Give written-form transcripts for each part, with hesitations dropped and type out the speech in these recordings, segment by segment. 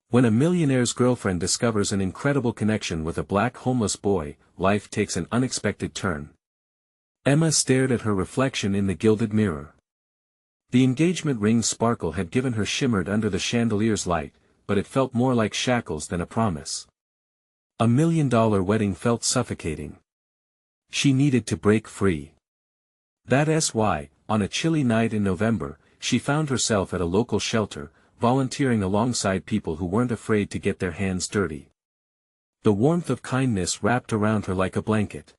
When a millionaire's girlfriend discovers an incredible connection with a black homeless boy, life takes an unexpected turn. Emma stared at her reflection in the gilded mirror. The engagement ring's sparkle had given her shimmered under the chandelier's light, but it felt more like shackles than a promise. $1 million wedding felt suffocating. She needed to break free. That's why, on a chilly night in November, she found herself at a local shelter, volunteering alongside people who weren't afraid to get their hands dirty. The warmth of kindness wrapped around her like a blanket.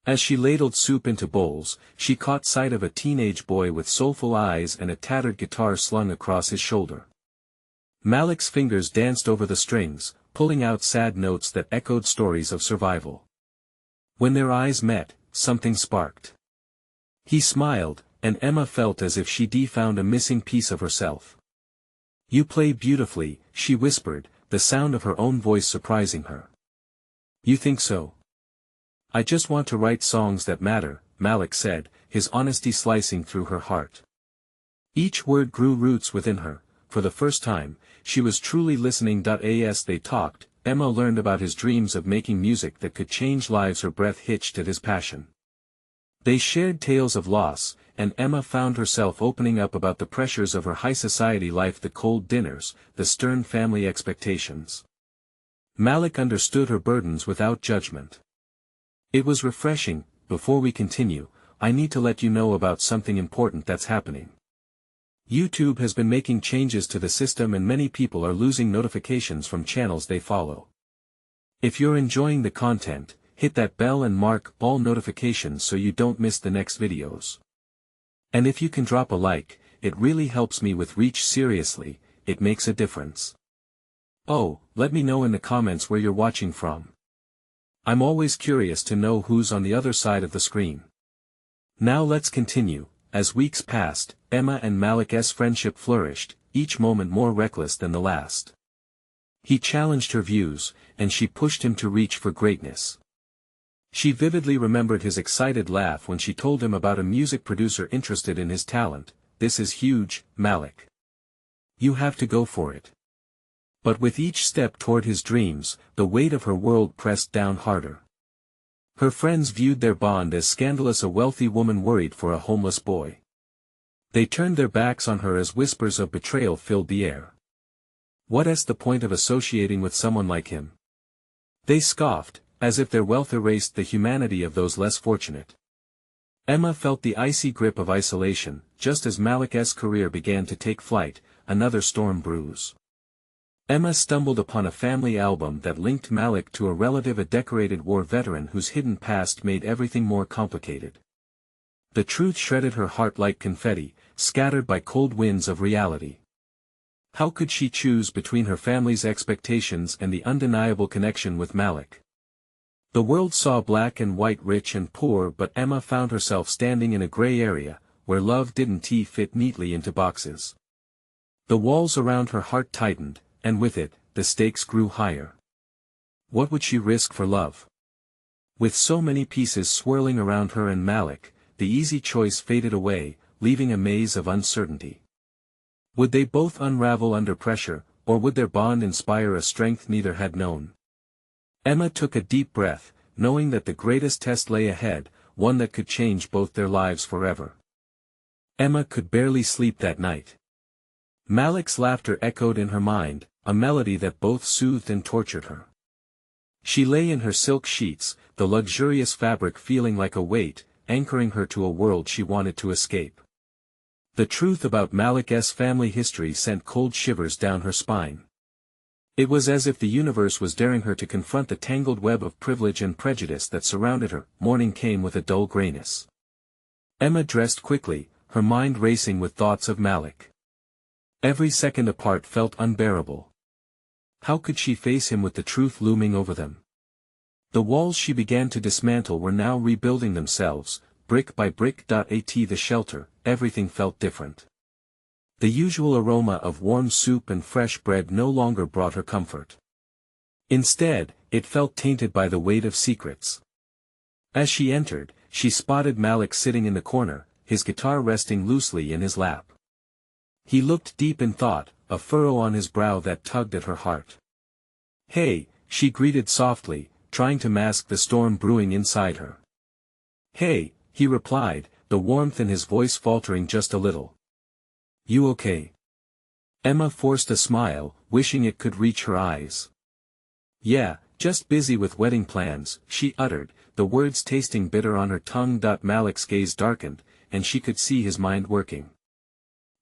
As she ladled soup into bowls, she caught sight of a teenage boy with soulful eyes and a tattered guitar slung across his shoulder. Malik's fingers danced over the strings, pulling out sad notes that echoed stories of survival. When their eyes met, something sparked. He smiled, and Emma felt as if she'd found a missing piece of herself. "You play beautifully," she whispered, the sound of her own voice surprising her. "You think so?" "I just want to write songs that matter," Malik said, his honesty slicing through her heart. Each word grew roots within her. For the first time, she was truly listening. As they talked, Emma learned about his dreams of making music that could change lives. Her breath hitched at his passion. They shared tales of loss, and Emma found herself opening up about the pressures of her high society life, the cold dinners, the stern family expectations. Malik understood her burdens without judgment. "It was refreshing. Before we continue, I need to let you know about something important that's happening. YouTube has been making changes to the system and many people are losing notifications from channels they follow. If you're enjoying the content, hit that bell and mark all notifications so you don't miss the next videos. And if you can drop a like, it really helps me with reach. Seriously, it makes a difference. Oh, let me know in the comments where you're watching from. I'm always curious to know who's on the other side of the screen." Now let's continue. As weeks passed, Emma and Malik's friendship flourished, each moment more reckless than the last. He challenged her views, and she pushed him to reach for greatness. She vividly remembered his excited laugh when she told him about a music producer interested in his talent. "This is huge, Malik. You have to go for it." But with each step toward his dreams, the weight of her world pressed down harder. Her friends viewed their bond as scandalous. A wealthy woman worried for a homeless boy. They turned their backs on her as whispers of betrayal filled the air. What's the point of associating with someone like him? They scoffed, as if their wealth erased the humanity of those less fortunate. Emma felt the icy grip of isolation. Just as Malik's career began to take flight, another storm brews. Emma stumbled upon a family album that linked Malik to a relative, a decorated war veteran whose hidden past made everything more complicated. The truth shredded her heart like confetti, scattered by cold winds of reality. How could she choose between her family's expectations and the undeniable connection with Malik? The world saw black and white, rich and poor, but Emma found herself standing in a gray area, where love didn't fit neatly into boxes. The walls around her heart tightened, and with it, the stakes grew higher. What would she risk for love? With so many pieces swirling around her and Malik, the easy choice faded away, leaving a maze of uncertainty. Would they both unravel under pressure, or would their bond inspire a strength neither had known? Emma took a deep breath, knowing that the greatest test lay ahead, one that could change both their lives forever. Emma could barely sleep that night. Malik's laughter echoed in her mind, a melody that both soothed and tortured her. She lay in her silk sheets, the luxurious fabric feeling like a weight, anchoring her to a world she wanted to escape. The truth about Malik's family history sent cold shivers down her spine. It was as if the universe was daring her to confront the tangled web of privilege and prejudice that surrounded her. Morning came with a dull grayness. Emma dressed quickly, her mind racing with thoughts of Malik. Every second apart felt unbearable. How could she face him with the truth looming over them? The walls she began to dismantle were now rebuilding themselves, brick by brick. At the shelter, everything felt different. The usual aroma of warm soup and fresh bread no longer brought her comfort. Instead, it felt tainted by the weight of secrets. As she entered, she spotted Malik sitting in the corner, his guitar resting loosely in his lap. He looked deep in thought, a furrow on his brow that tugged at her heart. "Hey," she greeted softly, trying to mask the storm brewing inside her. "Hey," he replied, the warmth in his voice faltering just a little. "You okay?" Emma forced a smile, wishing it could reach her eyes. "Yeah, just busy with wedding plans," she uttered, the words tasting bitter on her tongue. Malik's gaze darkened, and she could see his mind working.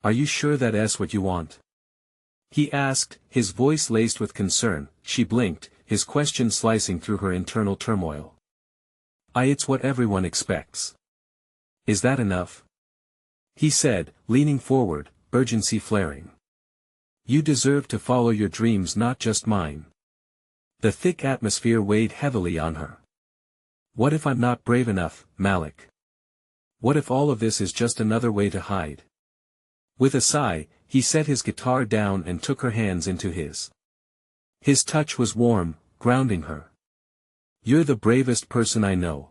"Are you sure that's what you want?" he asked, his voice laced with concern. She blinked, his question slicing through her internal turmoil. It's what everyone expects." "Is that enough?" he said, leaning forward, urgency flaring. "You deserve to follow your dreams, not just mine." The thick atmosphere weighed heavily on her. "What if I'm not brave enough, Malik? What if all of this is just another way to hide?" With a sigh, he set his guitar down and took her hands into his. His touch was warm, grounding her. "You're the bravest person I know.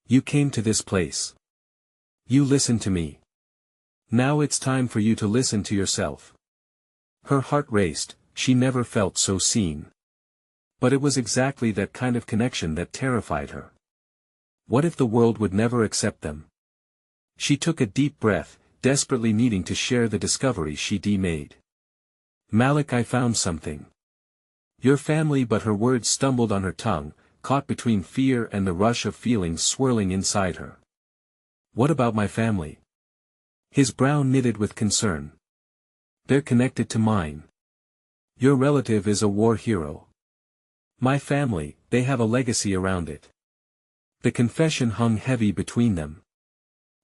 You came to this place. You listened to me. Now it's time for you to listen to yourself." Her heart raced, she never felt so seen. But it was exactly that kind of connection that terrified her. What if the world would never accept them? She took a deep breath, desperately needing to share the discovery she'd made. "Malik, I found something. Your family," but her words stumbled on her tongue, caught between fear and the rush of feelings swirling inside her. "What about my family?" His brow knitted with concern. "They're connected to mine. Your relative is a war hero. My family, they have a legacy around it." The confession hung heavy between them.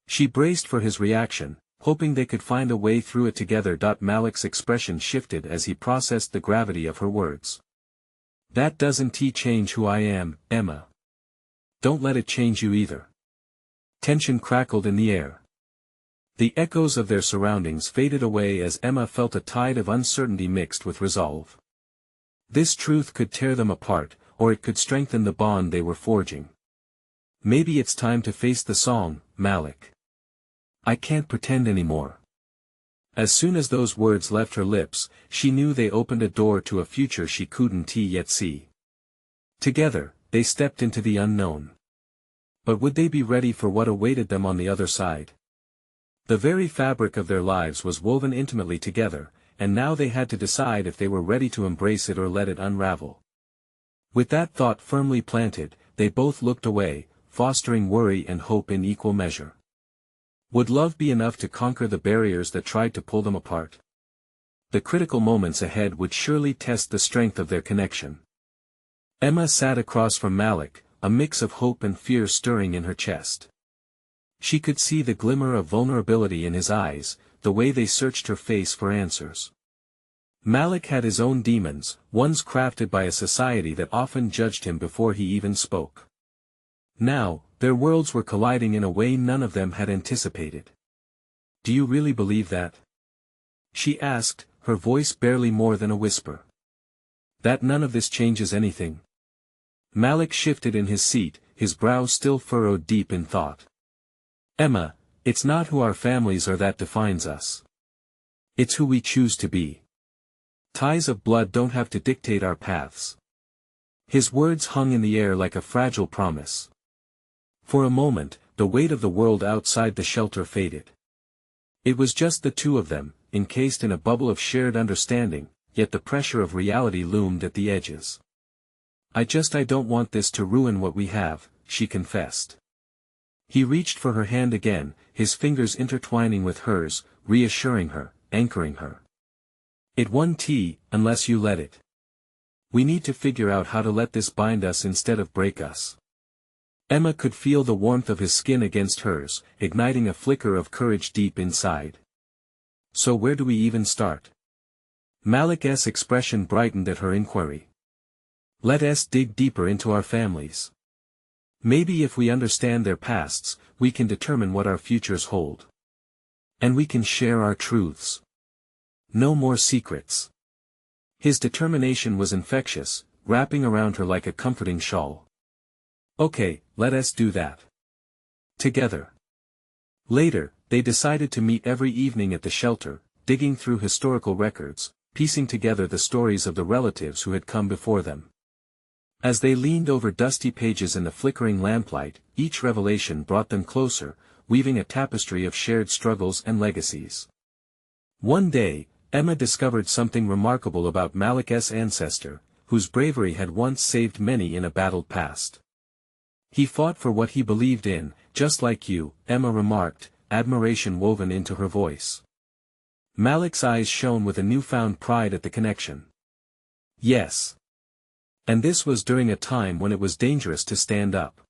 She braced for his reaction, hoping they could find a way through it together. Malik's expression shifted as he processed the gravity of her words. "That doesn't change who I am, Emma. Don't let it change you either." Tension crackled in the air. The echoes of their surroundings faded away as Emma felt a tide of uncertainty mixed with resolve. This truth could tear them apart, or it could strengthen the bond they were forging. "Maybe it's time to face the song, Malik. I can't pretend anymore." As soon as those words left her lips, she knew they opened a door to a future she couldn't yet see. Together, they stepped into the unknown. But would they be ready for what awaited them on the other side? The very fabric of their lives was woven intimately together, and now they had to decide if they were ready to embrace it or let it unravel. With that thought firmly planted, they both looked away, fostering worry and hope in equal measure. Would love be enough to conquer the barriers that tried to pull them apart? The critical moments ahead would surely test the strength of their connection. Emma sat across from Malik, a mix of hope and fear stirring in her chest. She could see the glimmer of vulnerability in his eyes, the way they searched her face for answers. Malik had his own demons, ones crafted by a society that often judged him before he even spoke. Now, their worlds were colliding in a way none of them had anticipated. "Do you really believe that?" she asked, her voice barely more than a whisper. "That none of this changes anything?" Malik shifted in his seat, his brow still furrowed deep in thought. "Emma, it's not who our families are that defines us. It's who we choose to be. Ties of blood don't have to dictate our paths." His words hung in the air like a fragile promise. For a moment, the weight of the world outside the shelter faded. It was just the two of them, encased in a bubble of shared understanding, yet the pressure of reality loomed at the edges. I don't want this to ruin what we have," she confessed. He reached for her hand again, his fingers intertwining with hers, reassuring her, anchoring her. "It won't, unless you let it. We need to figure out how to let this bind us instead of break us." Emma could feel the warmth of his skin against hers, igniting a flicker of courage deep inside. "So where do we even start?" Malik's expression brightened at her inquiry. "Let us dig deeper into our families. Maybe if we understand their pasts, we can determine what our futures hold. And we can share our truths. No more secrets." His determination was infectious, wrapping around her like a comforting shawl. "Okay, let us do that. Together." Later, they decided to meet every evening at the shelter, digging through historical records, piecing together the stories of the relatives who had come before them. As they leaned over dusty pages in the flickering lamplight, each revelation brought them closer, weaving a tapestry of shared struggles and legacies. One day, Emma discovered something remarkable about Malik's ancestor, whose bravery had once saved many in a battled past. He fought for what he believed in, just like you, Emma remarked, admiration woven into her voice. Malik's eyes shone with a newfound pride at the connection. Yes. And this was during a time when it was dangerous to stand up.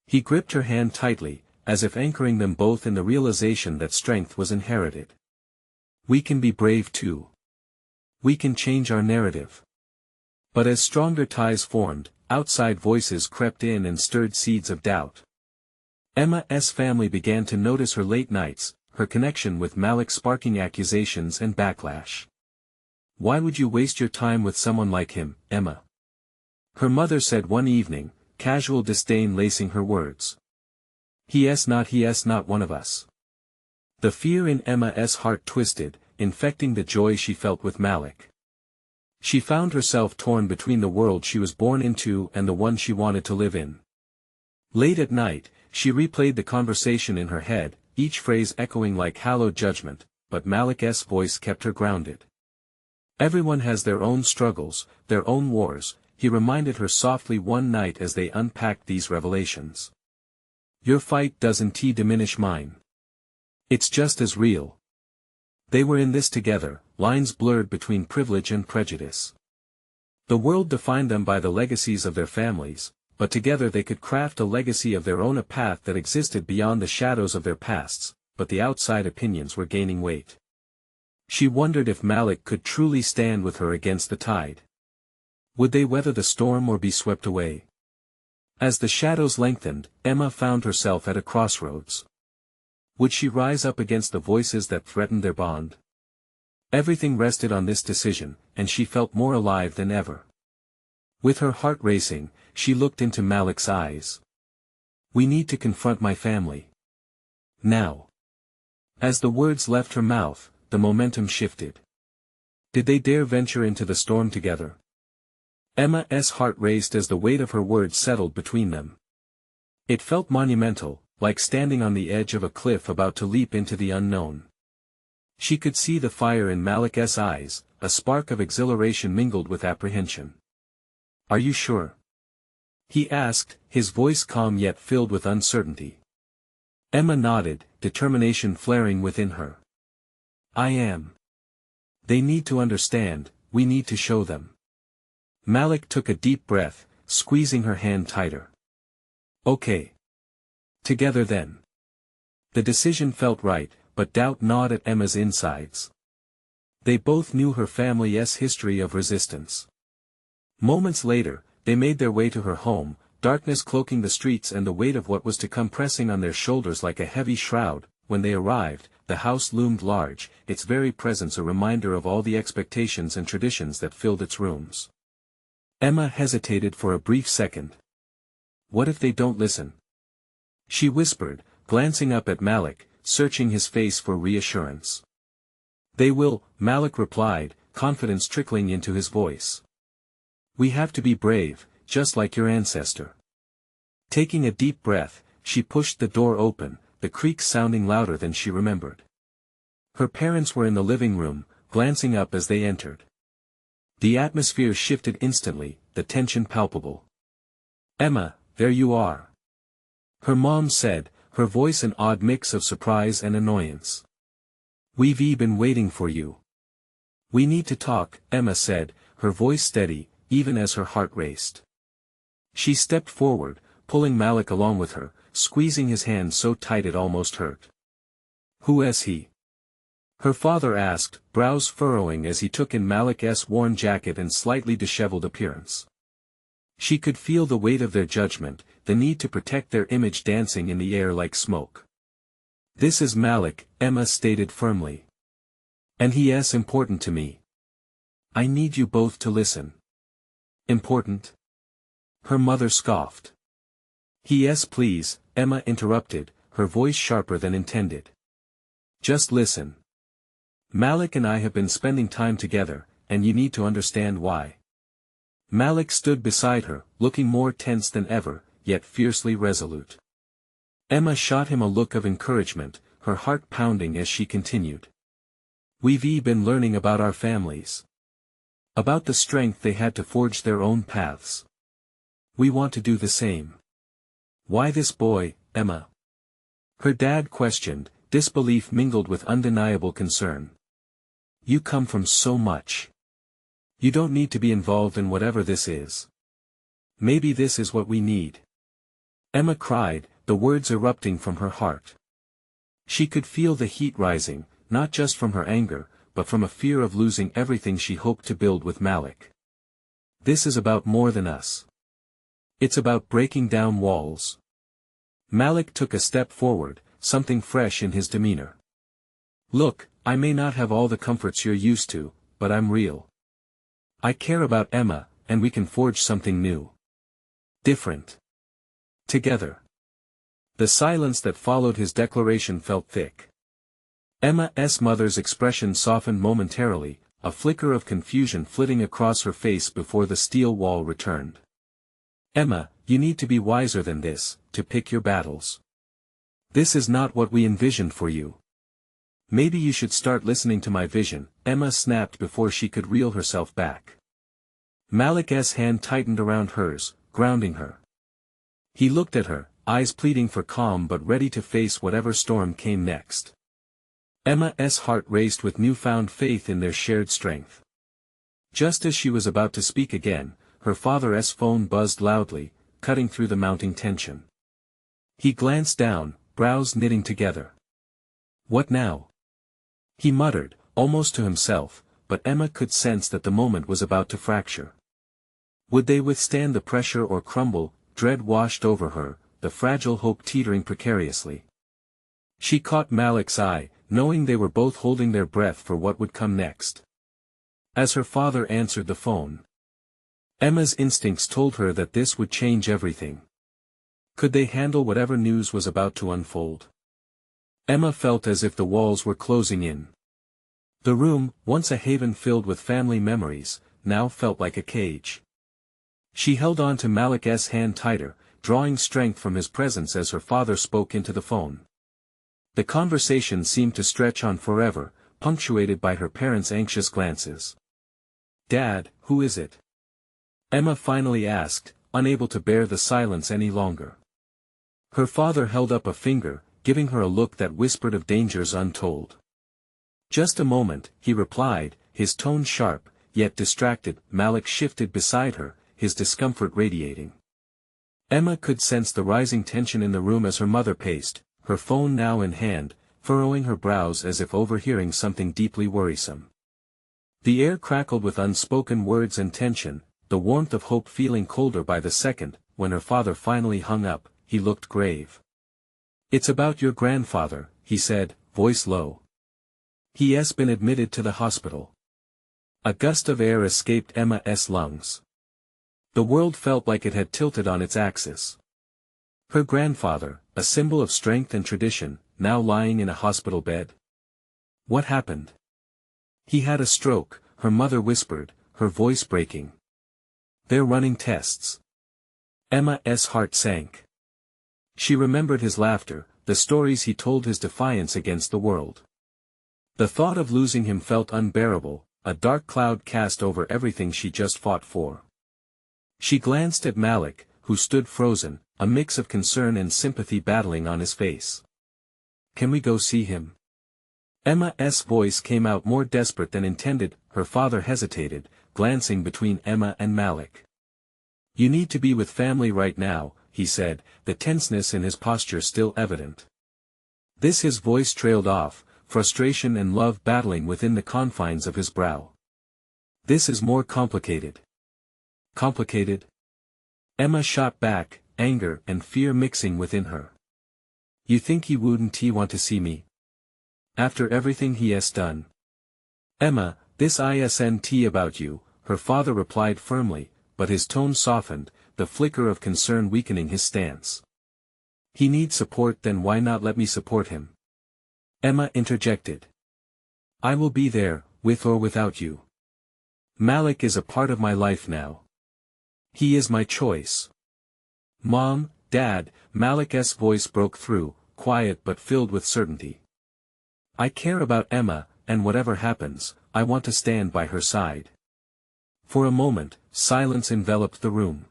He gripped her hand tightly, as if anchoring them both in the realization that strength was inherited. We can be brave too. We can change our narrative. But as stronger ties formed, outside voices crept in and stirred seeds of doubt. Emma's family began to notice her late nights, her connection with Malik sparking accusations and backlash. Why would you waste your time with someone like him, Emma? Her mother said one evening, casual disdain lacing her words. He's not one of us. The fear in Emma's heart twisted, infecting the joy she felt with Malik. She found herself torn between the world she was born into and the one she wanted to live in. Late at night, she replayed the conversation in her head, each phrase echoing like hallowed judgment, but Malik's voice kept her grounded. Everyone has their own struggles, their own wars, he reminded her softly one night as they unpacked these revelations. Your fight doesn't diminish mine. It's just as real. They were in this together, lines blurred between privilege and prejudice. The world defined them by the legacies of their families, but together they could craft a legacy of their own, a path that existed beyond the shadows of their pasts, but the outside opinions were gaining weight. She wondered if Malik could truly stand with her against the tide. Would they weather the storm or be swept away? As the shadows lengthened, Emma found herself at a crossroads. Would she rise up against the voices that threatened their bond? Everything rested on this decision, and she felt more alive than ever. With her heart racing, she looked into Malik's eyes. We need to confront my family. Now. As the words left her mouth, the momentum shifted. Did they dare venture into the storm together? Emma's heart raced as the weight of her words settled between them. It felt monumental, like standing on the edge of a cliff about to leap into the unknown. She could see the fire in Malik's eyes, a spark of exhilaration mingled with apprehension. Are you sure? He asked, his voice calm yet filled with uncertainty. Emma nodded, determination flaring within her. I am. They need to understand, we need to show them. Malik took a deep breath, squeezing her hand tighter. Okay. Together then. The decision felt right, but doubt gnawed at Emma's insides. They both knew her family's history of resistance. Moments later, they made their way to her home, darkness cloaking the streets and the weight of what was to come pressing on their shoulders like a heavy shroud. When they arrived, the house loomed large, its very presence a reminder of all the expectations and traditions that filled its rooms. Emma hesitated for a brief second. What if they don't listen? She whispered, glancing up at Malik, searching his face for reassurance. They will, Malik replied, confidence trickling into his voice. We have to be brave, just like your ancestor. Taking a deep breath, she pushed the door open, the creak sounding louder than she remembered. Her parents were in the living room, glancing up as they entered. The atmosphere shifted instantly, the tension palpable. Emma, there you are. Her mom said, her voice an odd mix of surprise and annoyance. We've been waiting for you. We need to talk, Emma said, her voice steady, even as her heart raced. She stepped forward, pulling Malik along with her, squeezing his hand so tight it almost hurt. Who is he? Her father asked, brows furrowing as he took in Malik's worn jacket and slightly disheveled appearance. She could feel the weight of their judgment, the need to protect their image dancing in the air like smoke. This is Malik, Emma stated firmly. And he is important to me. I need you both to listen. Important? Her mother scoffed. Yes, please, Emma interrupted, her voice sharper than intended. Just listen. Malik and I have been spending time together, and you need to understand why. Malik stood beside her, looking more tense than ever, yet fiercely resolute. Emma shot him a look of encouragement, her heart pounding as she continued. We've been learning about our families. About the strength they had to forge their own paths. We want to do the same. Why this boy, Emma? Her dad questioned, disbelief mingled with undeniable concern. You come from so much. You don't need to be involved in whatever this is. Maybe this is what we need. Emma cried, the words erupting from her heart. She could feel the heat rising, not just from her anger, but from a fear of losing everything she hoped to build with Malik. This is about more than us. It's about breaking down walls. Malik took a step forward, something fresh in his demeanor. Look, I may not have all the comforts you're used to, but I'm real. I care about Emma, and we can forge something new. Different. Together. The silence that followed his declaration felt thick. Emma's mother's expression softened momentarily, a flicker of confusion flitting across her face before the steel wall returned. Emma, you need to be wiser than this, to pick your battles. This is not what we envisioned for you. Maybe you should start listening to my vision, Emma snapped before she could reel herself back. Malik's hand tightened around hers, grounding her. He looked at her, eyes pleading for calm but ready to face whatever storm came next. Emma's heart raced with newfound faith in their shared strength. Just as she was about to speak again, her father's phone buzzed loudly, cutting through the mounting tension. He glanced down, brows knitting together. What now? He muttered, almost to himself, but Emma could sense that the moment was about to fracture. Would they withstand the pressure or crumble? Dread washed over her, the fragile hope teetering precariously. She caught Malik's eye, knowing they were both holding their breath for what would come next. As her father answered the phone, Emma's instincts told her that this would change everything. Could they handle whatever news was about to unfold? Emma felt as if the walls were closing in. The room, once a haven filled with family memories, now felt like a cage. She held on to Malik's hand tighter, drawing strength from his presence as her father spoke into the phone. The conversation seemed to stretch on forever, punctuated by her parents' anxious glances. Dad, who is it? Emma finally asked, unable to bear the silence any longer. Her father held up a finger, giving her a look that whispered of dangers untold. Just a moment, he replied, his tone sharp, yet distracted. Malik shifted beside her, his discomfort radiating. Emma could sense the rising tension in the room as her mother paced, her phone now in hand, furrowing her brows as if overhearing something deeply worrisome. The air crackled with unspoken words and tension, the warmth of hope feeling colder by the second. When her father finally hung up, he looked grave. It's about your grandfather, he said, voice low. He has been admitted to the hospital. A gust of air escaped Emma's lungs. The world felt like it had tilted on its axis. Her grandfather, a symbol of strength and tradition, now lying in a hospital bed. What happened? He had a stroke, her mother whispered, her voice breaking. They're running tests. Emma's heart sank. She remembered his laughter, the stories he told, his defiance against the world. The thought of losing him felt unbearable, a dark cloud cast over everything she just fought for. She glanced at Malik, who stood frozen, a mix of concern and sympathy battling on his face. Can we go see him? Emma's voice came out more desperate than intended. Her father hesitated, glancing between Emma and Malik. You need to be with family right now, he said, the tenseness in his posture still evident. His voice trailed off, frustration and love battling within the confines of his brow. This is more complicated. Complicated? Emma shot back, anger and fear mixing within her. You think he wouldn't want to see me? After everything he has done? Emma, this isn't about you, her father replied firmly, but his tone softened, the flicker of concern weakening his stance. He needs support, then why not let me support him? Emma interjected. I will be there, with or without you. Malik is a part of my life now. He is my choice. Mom, Dad, Malik's voice broke through, quiet but filled with certainty. I care about Emma, and whatever happens, I want to stand by her side. For a moment, silence enveloped the room.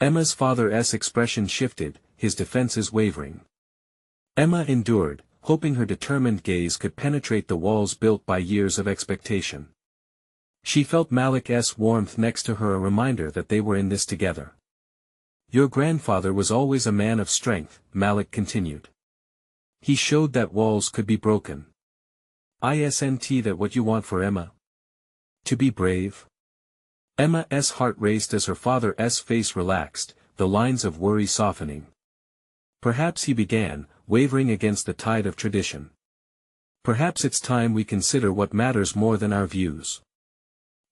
Emma's father's expression shifted, his defenses wavering. Emma endured, hoping her determined gaze could penetrate the walls built by years of expectation. She felt Malik's warmth next to her, a reminder that they were in this together. Your grandfather was always a man of strength, Malik continued. He showed that walls could be broken. Isn't that what you want for Emma? To be brave? Emma's heart raced as her father's face relaxed, the lines of worry softening. Perhaps he began, wavering against the tide of tradition. Perhaps it's time we consider what matters more than our views.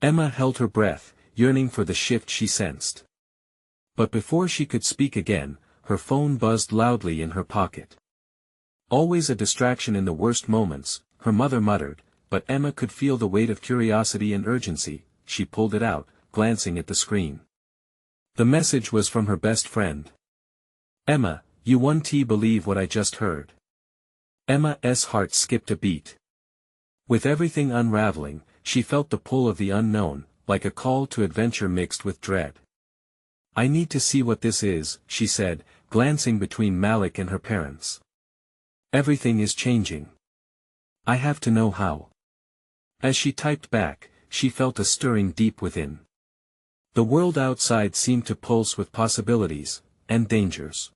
Emma held her breath, yearning for the shift she sensed. But before she could speak again, her phone buzzed loudly in her pocket. Always a distraction in the worst moments, her mother muttered, but Emma could feel the weight of curiosity and urgency. She pulled it out, glancing at the screen. The message was from her best friend. Emma, you won't believe what I just heard. Emma's heart skipped a beat. With everything unraveling, she felt the pull of the unknown, like a call to adventure mixed with dread. I need to see what this is, she said, glancing between Malik and her parents. Everything is changing. I have to know how. As she typed back, she felt a stirring deep within. The world outside seemed to pulse with possibilities, and dangers.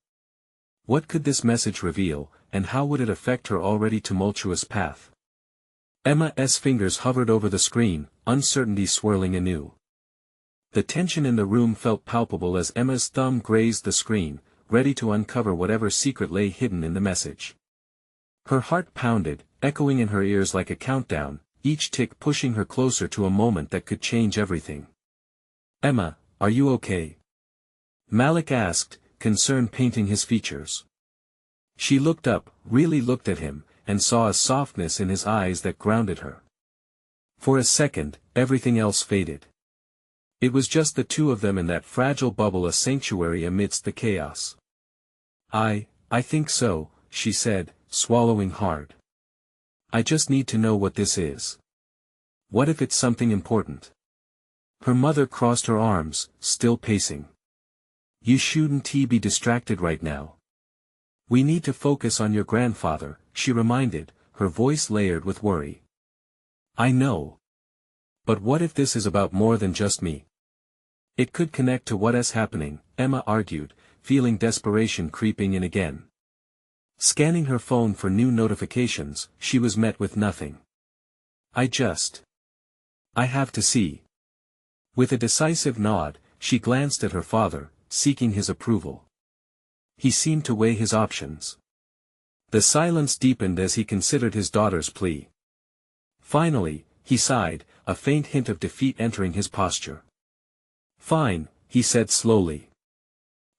What could this message reveal, and how would it affect her already tumultuous path? Emma's fingers hovered over the screen, uncertainty swirling anew. The tension in the room felt palpable as Emma's thumb grazed the screen, ready to uncover whatever secret lay hidden in the message. Her heart pounded, echoing in her ears like a countdown, each tick pushing her closer to a moment that could change everything. Emma, are you okay? Malik asked, concern painting his features. She looked up, really looked at him, and saw a softness in his eyes that grounded her. For a second, everything else faded. It was just the two of them in that fragile bubble, a sanctuary amidst the chaos. I think so, she said, swallowing hard. I just need to know what this is. What if it's something important? Her mother crossed her arms, still pacing. You shouldn't be distracted right now. We need to focus on your grandfather, she reminded, her voice layered with worry. I know. But what if this is about more than just me? It could connect to what's happening, Emma argued, feeling desperation creeping in again. Scanning her phone for new notifications, she was met with nothing. I have to see. With a decisive nod, she glanced at her father, seeking his approval. He seemed to weigh his options. The silence deepened as he considered his daughter's plea. Finally, he sighed, a faint hint of defeat entering his posture. Fine, he said slowly.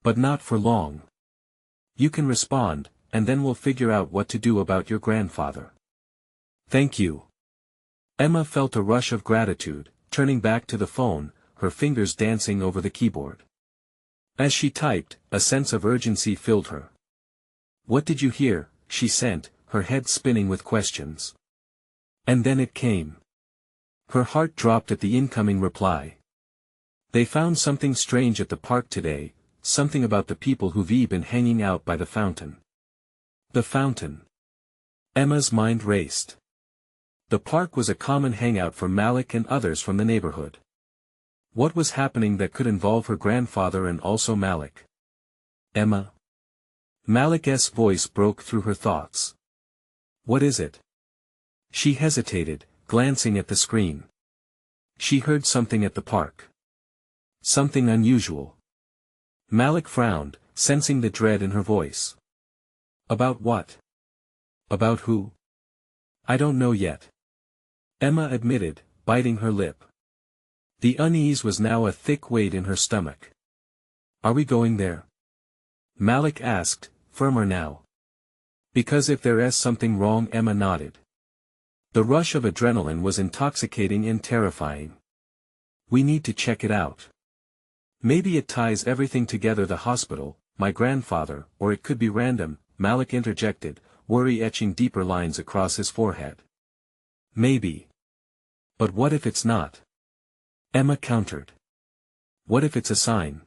But not for long. You can respond, and then we'll figure out what to do about your grandfather. Thank you. Emma felt a rush of gratitude, turning back to the phone, her fingers dancing over the keyboard. As she typed, a sense of urgency filled her. What did you hear? She sent, her head spinning with questions. And then it came. Her heart dropped at the incoming reply. They found something strange at the park today, something about the people who've been hanging out by the fountain. The fountain. Emma's mind raced. The park was a common hangout for Malik and others from the neighborhood. What was happening that could involve her grandfather and also Malik? Emma? Malik's voice broke through her thoughts. What is it? She hesitated, glancing at the screen. She heard something at the park. Something unusual. Malik frowned, sensing the dread in her voice. About what? About who? I don't know yet. Emma admitted, biting her lip. The unease was now a thick weight in her stomach. Are we going there? Malik asked, firmer now. Because if there is something wrong, Emma nodded. The rush of adrenaline was intoxicating and terrifying. We need to check it out. Maybe it ties everything together, the hospital, my grandfather, or it could be random, Malik interjected, worry etching deeper lines across his forehead. Maybe. But what if it's not? Emma countered. What if it's a sign?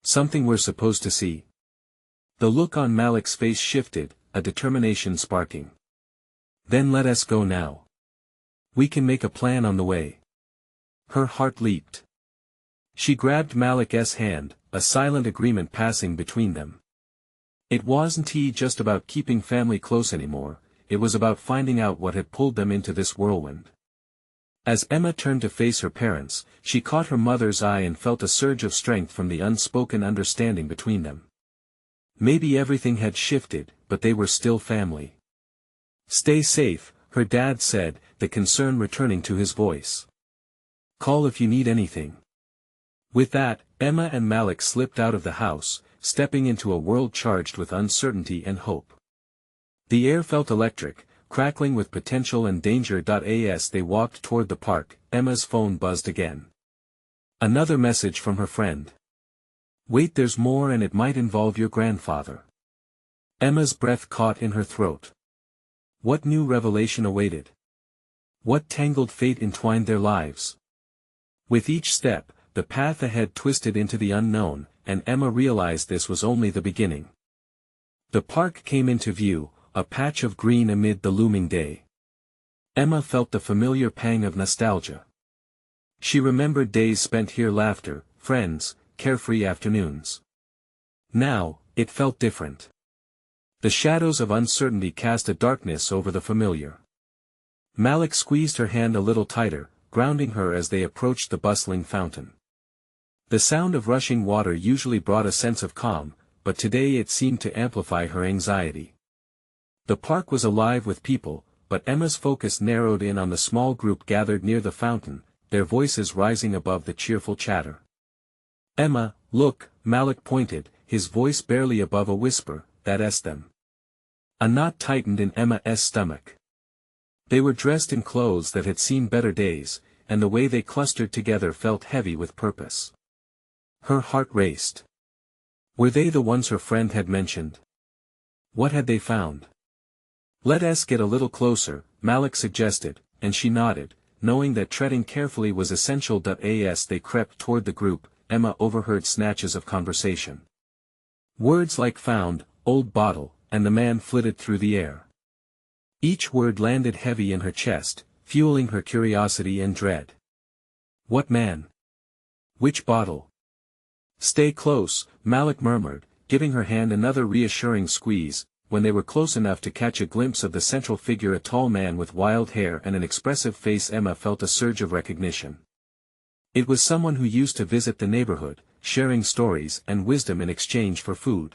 Something we're supposed to see? The look on Malik's face shifted, a determination sparking. Then let us go now. We can make a plan on the way. Her heart leaped. She grabbed Malik's hand, a silent agreement passing between them. It wasn't just about keeping family close anymore, it was about finding out what had pulled them into this whirlwind. As Emma turned to face her parents, she caught her mother's eye and felt a surge of strength from the unspoken understanding between them. Maybe everything had shifted, but they were still family. Stay safe, her dad said, the concern returning to his voice. Call if you need anything. With that, Emma and Malik slipped out of the house, stepping into a world charged with uncertainty and hope. The air felt electric, crackling with potential and danger. As they walked toward the park, Emma's phone buzzed again. Another message from her friend. Wait, there's more, and it might involve your grandfather. Emma's breath caught in her throat. What new revelation awaited? What tangled fate entwined their lives? With each step, the path ahead twisted into the unknown, and Emma realized this was only the beginning. The park came into view, a patch of green amid the looming day. Emma felt the familiar pang of nostalgia. She remembered days spent here, laughter, friends, carefree afternoons. Now, it felt different. The shadows of uncertainty cast a darkness over the familiar. Malik squeezed her hand a little tighter, grounding her as they approached the bustling fountain. The sound of rushing water usually brought a sense of calm, but today it seemed to amplify her anxiety. The park was alive with people, but Emma's focus narrowed in on the small group gathered near the fountain, their voices rising above the cheerful chatter. Emma, look, Malik pointed, his voice barely above a whisper, that's them. A knot tightened in Emma's stomach. They were dressed in clothes that had seen better days, and the way they clustered together felt heavy with purpose. Her heart raced. Were they the ones her friend had mentioned? What had they found? Let us get a little closer, Malik suggested, and she nodded, knowing that treading carefully was essential. As they crept toward the group, Emma overheard snatches of conversation. Words like found, old bottle, and the man flitted through the air. Each word landed heavy in her chest, fueling her curiosity and dread. What man? Which bottle? Stay close, Malik murmured, giving her hand another reassuring squeeze. When they were close enough to catch a glimpse of the central figure, a tall man with wild hair and an expressive face, Emma felt a surge of recognition. It was someone who used to visit the neighborhood, sharing stories and wisdom in exchange for food.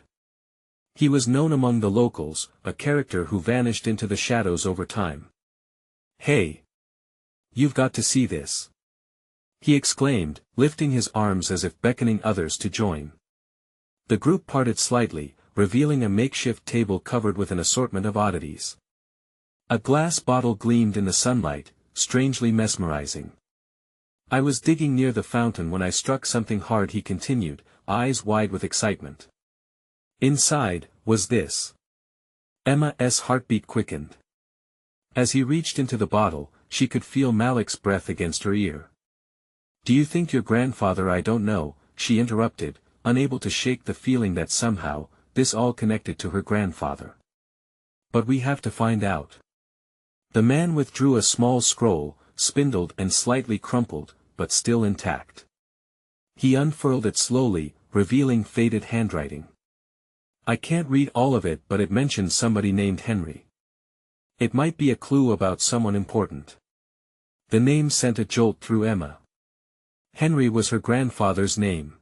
He was known among the locals, a character who vanished into the shadows over time. Hey! You've got to see this! He exclaimed, lifting his arms as if beckoning others to join. The group parted slightly, revealing a makeshift table covered with an assortment of oddities. A glass bottle gleamed in the sunlight, strangely mesmerizing. I was digging near the fountain when I struck something hard, he continued, eyes wide with excitement. Inside, was this. Emma's heartbeat quickened. As he reached into the bottle, she could feel Malik's breath against her ear. Do you think your grandfather? I don't know, she interrupted, unable to shake the feeling that somehow, this all connected to her grandfather. But we have to find out. The man withdrew a small scroll, spindled and slightly crumpled, but still intact. He unfurled it slowly, revealing faded handwriting. I can't read all of it, but it mentions somebody named Henry. It might be a clue about someone important. The name sent a jolt through Emma. Henry was her grandfather's name.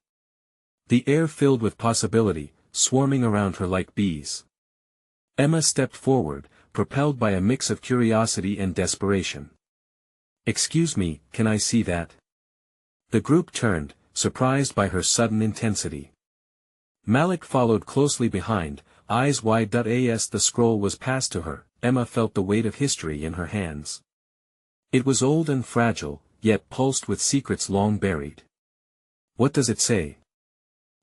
The air filled with possibility, swarming around her like bees. Emma stepped forward, propelled by a mix of curiosity and desperation. Excuse me, can I see that? The group turned, surprised by her sudden intensity. Malik followed closely behind, eyes wide. As the scroll was passed to her, Emma felt the weight of history in her hands. It was old and fragile, yet pulsed with secrets long buried. "What does it say?"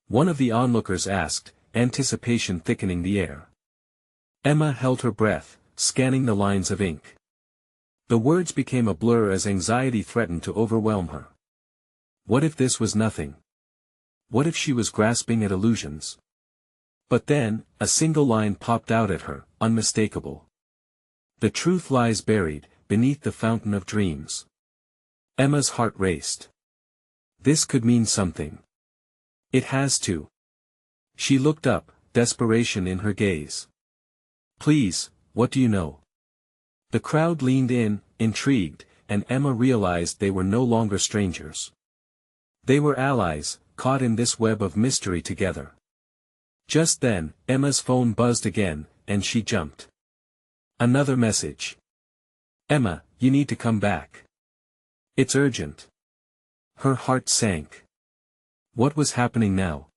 one of the onlookers asked, anticipation thickening the air. Emma held her breath, scanning the lines of ink. The words became a blur as anxiety threatened to overwhelm her. What if this was nothing? What if she was grasping at illusions? But then, a single line popped out at her, unmistakable. "The truth lies buried, beneath the fountain of dreams." Emma's heart raced. This could mean something. It has to. She looked up, desperation in her gaze. "Please, what do you know?" The crowd leaned in, intrigued, and Emma realized they were no longer strangers. They were allies, caught in this web of mystery together. Just then, Emma's phone buzzed again, and she jumped. Another message. "Emma, you need to come back. It's urgent." Her heart sank. What was happening now?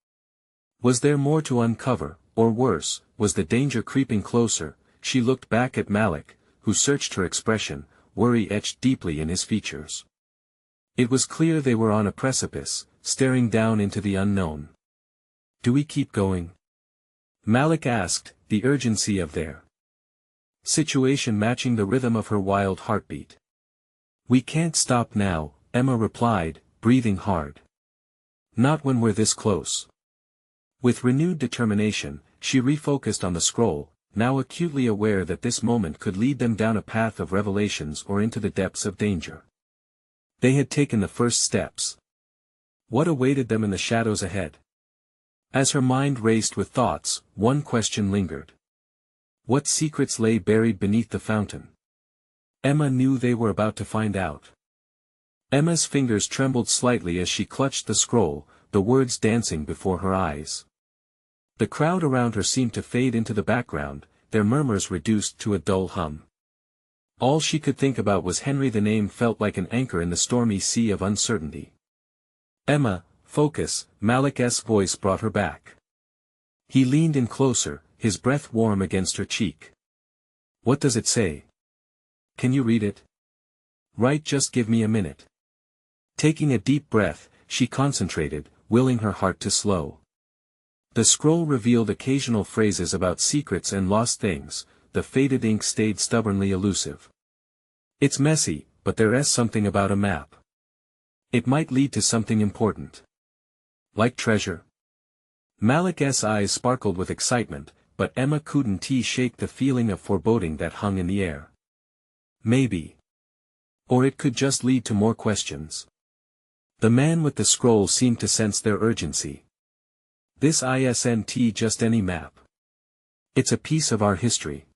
Was there more to uncover, or worse, was the danger creeping closer? She looked back at Malik, who searched her expression, worry etched deeply in his features. It was clear they were on a precipice, staring down into the unknown. "Do we keep going?" Malik asked, the urgency of their situation matching the rhythm of her wild heartbeat. "We can't stop now," Emma replied, breathing hard. "Not when we're this close." With renewed determination, she refocused on the scroll, now acutely aware that this moment could lead them down a path of revelations or into the depths of danger. They had taken the first steps. What awaited them in the shadows ahead? As her mind raced with thoughts, one question lingered. What secrets lay buried beneath the fountain? Emma knew they were about to find out. Emma's fingers trembled slightly as she clutched the scroll, the words dancing before her eyes. The crowd around her seemed to fade into the background, their murmurs reduced to a dull hum. All she could think about was Henry. The name felt like an anchor in the stormy sea of uncertainty. "Emma, focus," Malik's voice brought her back. He leaned in closer, his breath warm against her cheek. "What does it say? Can you read it?" "Right, just give me a minute." Taking a deep breath, she concentrated, willing her heart to slow. The scroll revealed occasional phrases about secrets and lost things, the faded ink stayed stubbornly elusive. "It's messy, but there's something about a map. It might lead to something important." "Like treasure?" Malik's eyes sparkled with excitement, but Emma couldn't shake the feeling of foreboding that hung in the air. "Maybe. Or it could just lead to more questions." The man with the scroll seemed to sense their urgency. "This isn't just any map. It's a piece of our history.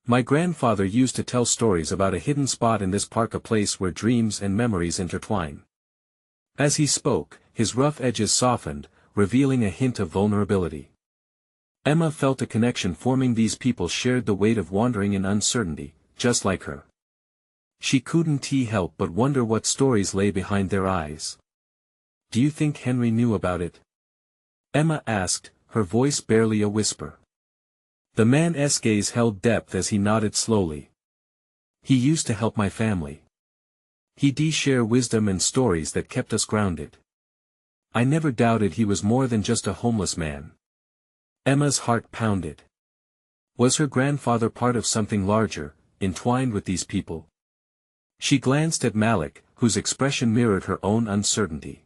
My grandfather used to tell stories about a hidden spot in this park, a place where dreams and memories intertwine." As he spoke, his rough edges softened, revealing a hint of vulnerability. Emma felt a connection forming. These people shared the weight of wandering and uncertainty, just like her. She couldn't help but wonder what stories lay behind their eyes. "Do you think Henry knew about it?" Emma asked, her voice barely a whisper. The man's gaze held depth as he nodded slowly. "He used to help my family. He'd share wisdom and stories that kept us grounded. I never doubted he was more than just a homeless man." Emma's heart pounded. Was her grandfather part of something larger, entwined with these people? She glanced at Malik, whose expression mirrored her own uncertainty.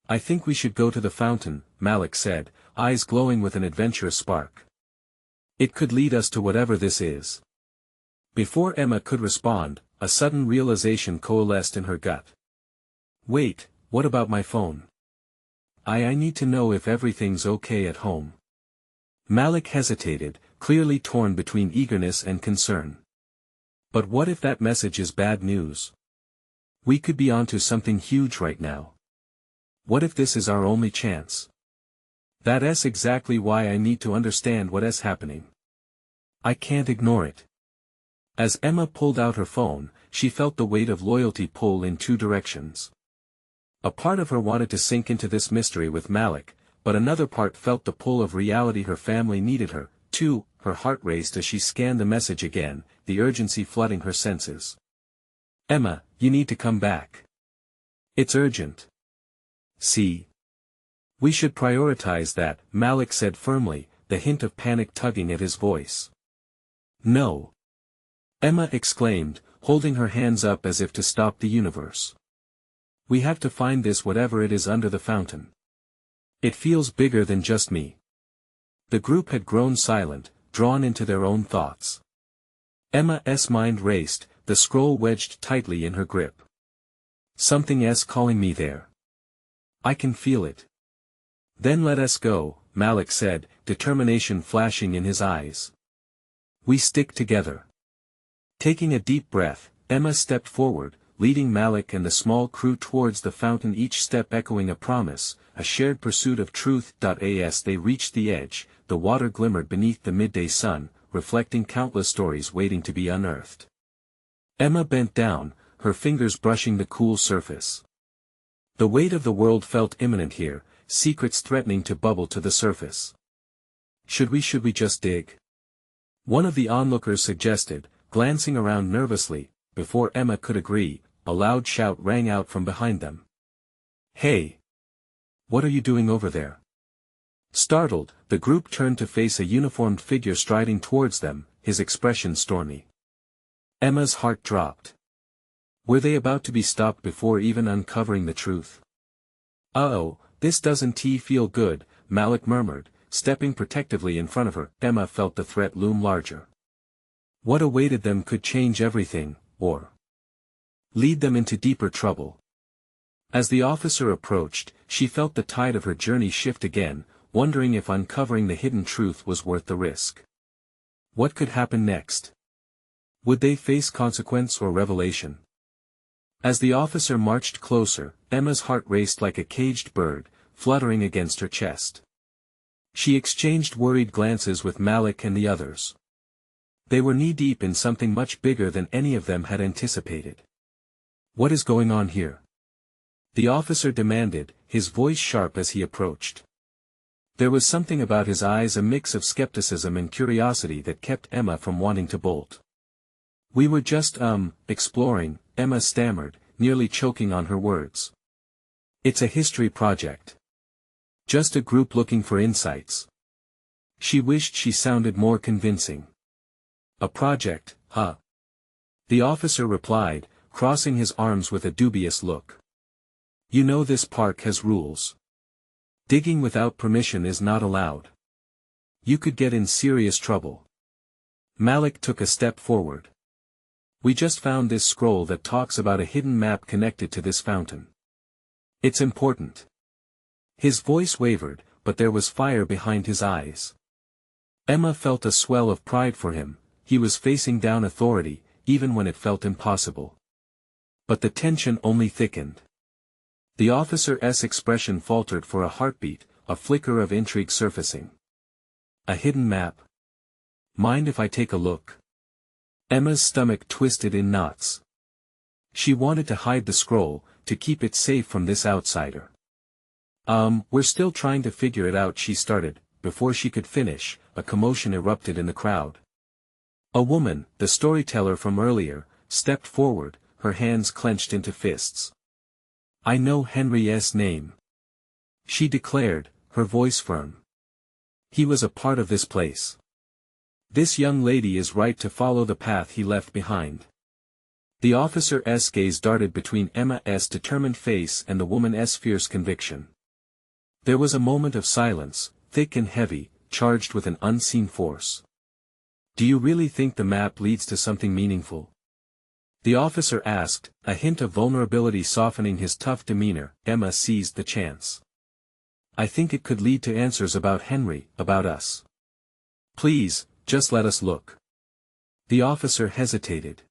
"I think we should go to the fountain," Malik said, eyes glowing with an adventurous spark. "It could lead us to whatever this is." Before Emma could respond, a sudden realization coalesced in her gut. "Wait, what about my phone? I need to know if everything's okay at home." Malik hesitated, clearly torn between eagerness and concern. "But what if that message is bad news? We could be onto something huge right now. What if this is our only chance? That's exactly why I need to understand what's happening. I can't ignore it." As Emma pulled out her phone, she felt the weight of loyalty pull in two directions. A part of her wanted to sink into this mystery with Malik, but another part felt the pull of reality. Her family needed her, too, her heart raced as she scanned the message again, the urgency flooding her senses. "Emma, you need to come back. It's urgent. See? We should prioritize that," Malik said firmly, the hint of panic tugging at his voice. "No!" Emma exclaimed, holding her hands up as if to stop the universe. "We have to find this whatever it is under the fountain. It feels bigger than just me." The group had grown silent, drawn into their own thoughts. Emma's mind raced, the scroll wedged tightly in her grip. "Something's calling me there. I can feel it." "Then let us go," Malik said, determination flashing in his eyes. "We stick together." Taking a deep breath, Emma stepped forward, leading Malik and the small crew towards the fountain, each step echoing a promise, a shared pursuit of truth. As they reached the edge, the water glimmered beneath the midday sun, reflecting countless stories waiting to be unearthed. Emma bent down, her fingers brushing the cool surface. The weight of the world felt imminent here, secrets threatening to bubble to the surface. Should we just dig?" one of the onlookers suggested, glancing around nervously. Before Emma could agree, a loud shout rang out from behind them. "Hey! What are you doing over there?" Startled, the group turned to face a uniformed figure striding towards them, his expression stormy. Emma's heart dropped. Were they about to be stopped before even uncovering the truth? "Uh-oh, this doesn't feel good," Malik murmured, stepping protectively in front of her. Emma felt the threat loom larger. What awaited them could change everything, or lead them into deeper trouble. As the officer approached, she felt the tide of her journey shift again, wondering if uncovering the hidden truth was worth the risk. What could happen next? Would they face consequence or revelation? As the officer marched closer, Emma's heart raced like a caged bird, fluttering against her chest. She exchanged worried glances with Malik and the others. They were knee-deep in something much bigger than any of them had anticipated. "What is going on here?" the officer demanded, his voice sharp as he approached. There was something about his eyes, a mix of skepticism and curiosity, that kept Emma from wanting to bolt. "We were just, exploring," Emma stammered, nearly choking on her words. "It's a history project. Just a group looking for insights." She wished she sounded more convincing. "A project, huh?" the officer replied, crossing his arms with a dubious look. "You know this park has rules. Digging without permission is not allowed. You could get in serious trouble." Malik took a step forward. "We just found this scroll that talks about a hidden map connected to this fountain. It's important." His voice wavered, but there was fire behind his eyes. Emma felt a swell of pride for him. He was facing down authority, even when it felt impossible. But the tension only thickened. The officer's expression faltered for a heartbeat, a flicker of intrigue surfacing. "A hidden map? Mind if I take a look?" Emma's stomach twisted in knots. She wanted to hide the scroll, to keep it safe from this outsider. We're still trying to figure it out," she started. Before she could finish, a commotion erupted in the crowd. A woman, the storyteller from earlier, stepped forward, her hands clenched into fists. "I know Henry's name," she declared, her voice firm. "He was a part of this place. This young lady is right to follow the path he left behind." The officer's gaze darted between Emma's determined face and the woman's fierce conviction. There was a moment of silence, thick and heavy, charged with an unseen force. "Do you really think the map leads to something meaningful?" the officer asked, a hint of vulnerability softening his tough demeanor. Emma seized the chance. "I think it could lead to answers about Henry, about us. Please, just let us look." The officer hesitated.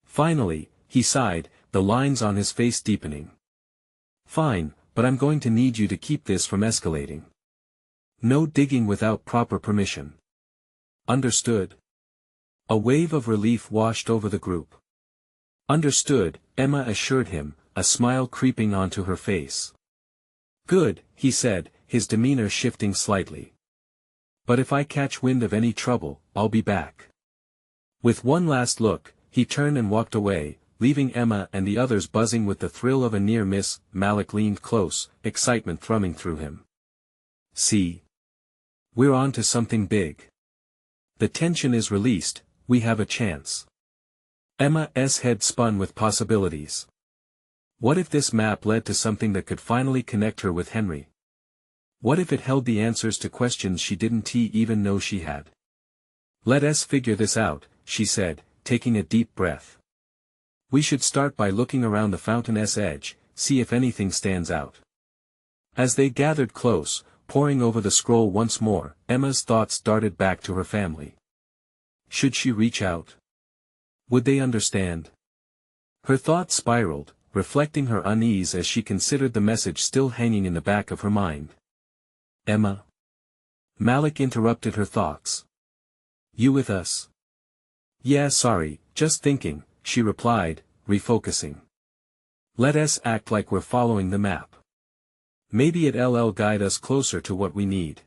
Finally, he sighed, the lines on his face deepening. "Fine, but I'm going to need you to keep this from escalating. No digging without proper permission. Understood?" A wave of relief washed over the group. "Understood," Emma assured him, a smile creeping onto her face. "Good," he said, his demeanor shifting slightly. But if I catch wind of any trouble, I'll be back. With one last look, he turned and walked away, leaving Emma and the others buzzing with the thrill of a near miss. Malik leaned close, excitement thrumming through him. See? We're on to something big. The tension is released, we have a chance. Emma's head spun with possibilities. What if this map led to something that could finally connect her with Henry? What if it held the answers to questions she didn't even know she had? Let us figure this out, she said, taking a deep breath. We should start by looking around the fountain's edge, see if anything stands out. As they gathered close, poring over the scroll once more, Emma's thoughts darted back to her family. Should she reach out? Would they understand? Her thoughts spiraled, reflecting her unease as she considered the message still hanging in the back of her mind. Emma? Malik interrupted her thoughts. You with us? Yeah, sorry, just thinking, she replied, refocusing. Let us act like we're following the map. Maybe it'll guide us closer to what we need.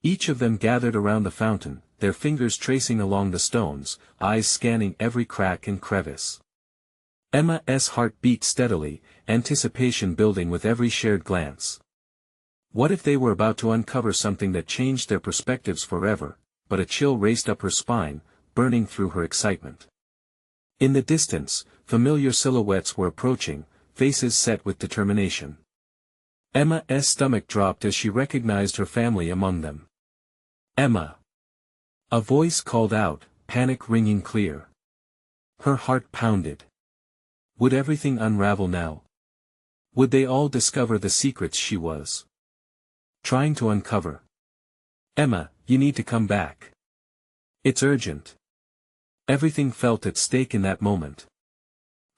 Each of them gathered around the fountain, their fingers tracing along the stones, eyes scanning every crack and crevice. Emma's heart beat steadily, anticipation building with every shared glance. What if they were about to uncover something that changed their perspectives forever? But a chill raced up her spine, burning through her excitement. In the distance, familiar silhouettes were approaching, faces set with determination. Emma's stomach dropped as she recognized her family among them. Emma! A voice called out, panic ringing clear. Her heart pounded. Would everything unravel now? Would they all discover the secrets she was trying to uncover? Emma, you need to come back. It's urgent. Everything felt at stake in that moment.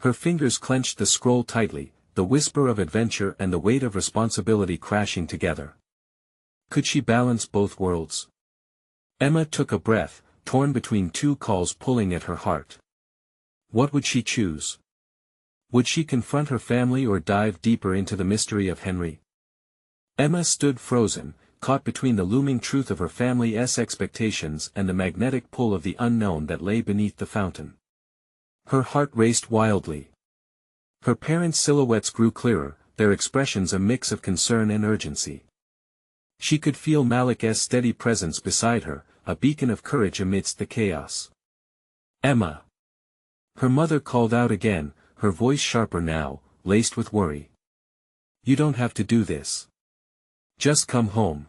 Her fingers clenched the scroll tightly, the whisper of adventure and the weight of responsibility crashing together. Could she balance both worlds? Emma took a breath, torn between two calls pulling at her heart. What would she choose? Would she confront her family or dive deeper into the mystery of Henry? Emma stood frozen, caught between the looming truth of her family's expectations and the magnetic pull of the unknown that lay beneath the fountain. Her heart raced wildly. Her parents' silhouettes grew clearer, their expressions a mix of concern and urgency. She could feel Malik's steady presence beside her, a beacon of courage amidst the chaos. Emma! Her mother called out again, her voice sharper now, laced with worry. You don't have to do this. Just come home.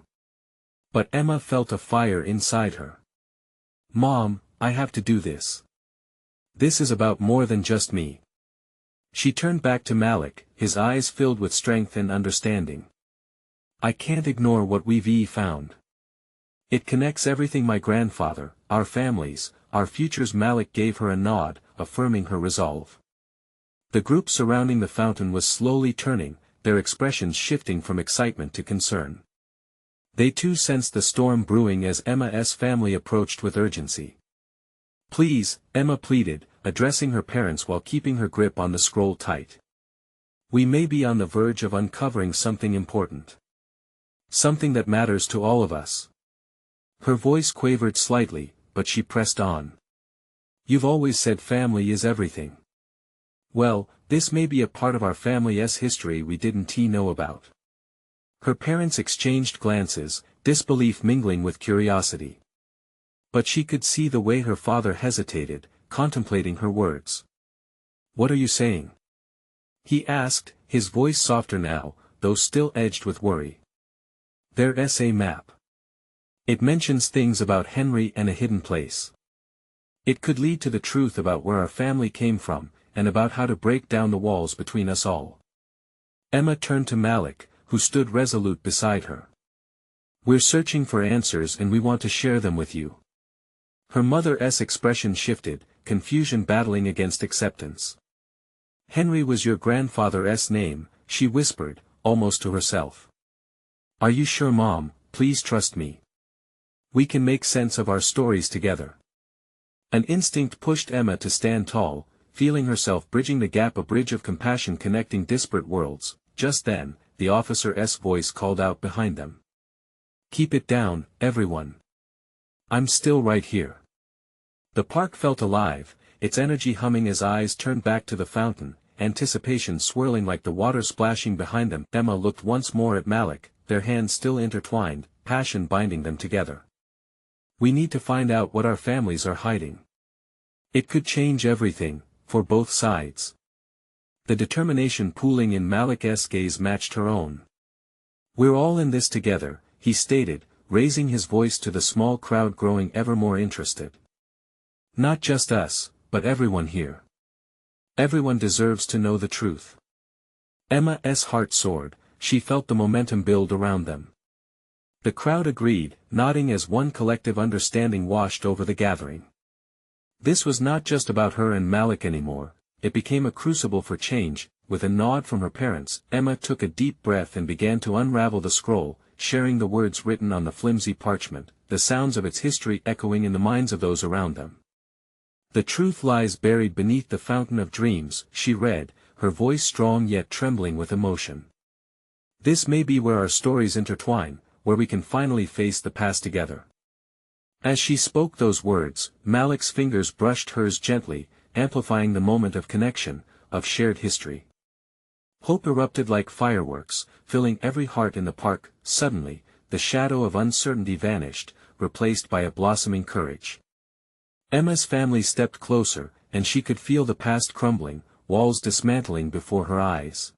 But Emma felt a fire inside her. Mom, I have to do this. This is about more than just me. She turned back to Malik, his eyes filled with strength and understanding. I can't ignore what we've found. It connects everything: my grandfather, our families, our futures. Malik gave her a nod, affirming her resolve. The group surrounding the fountain was slowly turning, their expressions shifting from excitement to concern. They too sensed the storm brewing as Emma's family approached with urgency. Please, Emma pleaded, addressing her parents while keeping her grip on the scroll tight. We may be on the verge of uncovering something important. Something that matters to all of us. Her voice quavered slightly, but she pressed on. You've always said family is everything. Well, this may be a part of our family's history we didn't know about. Her parents exchanged glances, disbelief mingling with curiosity. But she could see the way her father hesitated, contemplating her words. What are you saying? He asked, his voice softer now, though still edged with worry. There's a map. It mentions things about Henry and a hidden place. It could lead to the truth about where our family came from, and about how to break down the walls between us all. Emma turned to Malik, who stood resolute beside her. We're searching for answers and we want to share them with you. Her mother's expression shifted, confusion battling against acceptance. Henry was your grandfather's name, she whispered, almost to herself. Are you sure, Mom? Please trust me. We can make sense of our stories together. An instinct pushed Emma to stand tall, feeling herself bridging the gap, a bridge of compassion connecting disparate worlds. Just then, the officer's voice called out behind them. Keep it down, everyone. I'm still right here. The park felt alive, its energy humming as eyes turned back to the fountain, anticipation swirling like the water splashing behind them. Emma looked once more at Malik, their hands still intertwined, passion binding them together. We need to find out what our families are hiding. It could change everything, for both sides. The determination pooling in Malik's gaze matched her own. We're all in this together, he stated, raising his voice to the small crowd growing ever more interested. Not just us, but everyone here. Everyone deserves to know the truth. Emma's heart soared, she felt the momentum build around them. The crowd agreed, nodding as one collective understanding washed over the gathering. This was not just about her and Malik anymore, it became a crucible for change. With a nod from her parents, Emma took a deep breath and began to unravel the scroll, sharing the words written on the flimsy parchment, the sounds of its history echoing in the minds of those around them. The truth lies buried beneath the fountain of dreams, she read, her voice strong yet trembling with emotion. This may be where our stories intertwine, where we can finally face the past together. As she spoke those words, Malik's fingers brushed hers gently, amplifying the moment of connection, of shared history. Hope erupted like fireworks, filling every heart in the park. Suddenly, the shadow of uncertainty vanished, replaced by a blossoming courage. Emma's family stepped closer, and she could feel the past crumbling, walls dismantling before her eyes.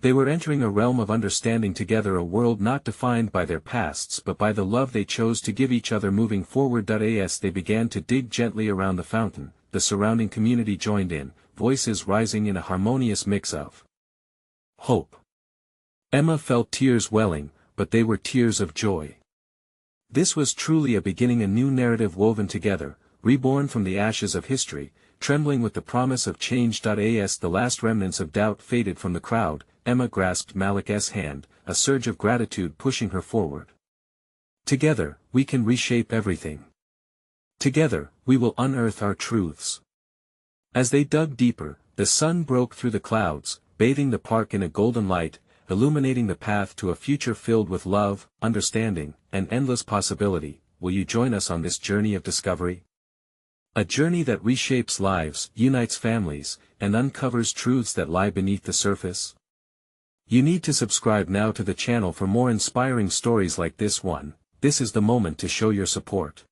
They were entering a realm of understanding together, a world not defined by their pasts but by the love they chose to give each other. Moving forward as they began to dig gently around the fountain, the surrounding community joined in, voices rising in a harmonious mix of hope. Emma felt tears welling, but they were tears of joy. This was truly a beginning, a new narrative woven together, reborn from the ashes of history, trembling with the promise of change. As the last remnants of doubt faded from the crowd, Emma grasped Malik's hand, a surge of gratitude pushing her forward. Together, we can reshape everything. Together, we will unearth our truths. As they dug deeper, the sun broke through the clouds, bathing the park in a golden light, illuminating the path to a future filled with love, understanding, and endless possibility. Will you join us on this journey of discovery? A journey that reshapes lives, unites families, and uncovers truths that lie beneath the surface? You need to subscribe now to the channel for more inspiring stories like this one. This is the moment to show your support.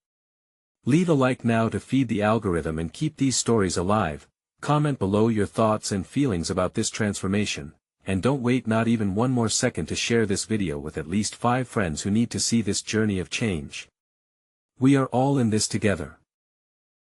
Leave a like now to feed the algorithm and keep these stories alive. Comment below your thoughts and feelings about this transformation, and don't wait not even one more second to share this video with at least 5 friends who need to see this journey of change. We are all in this together.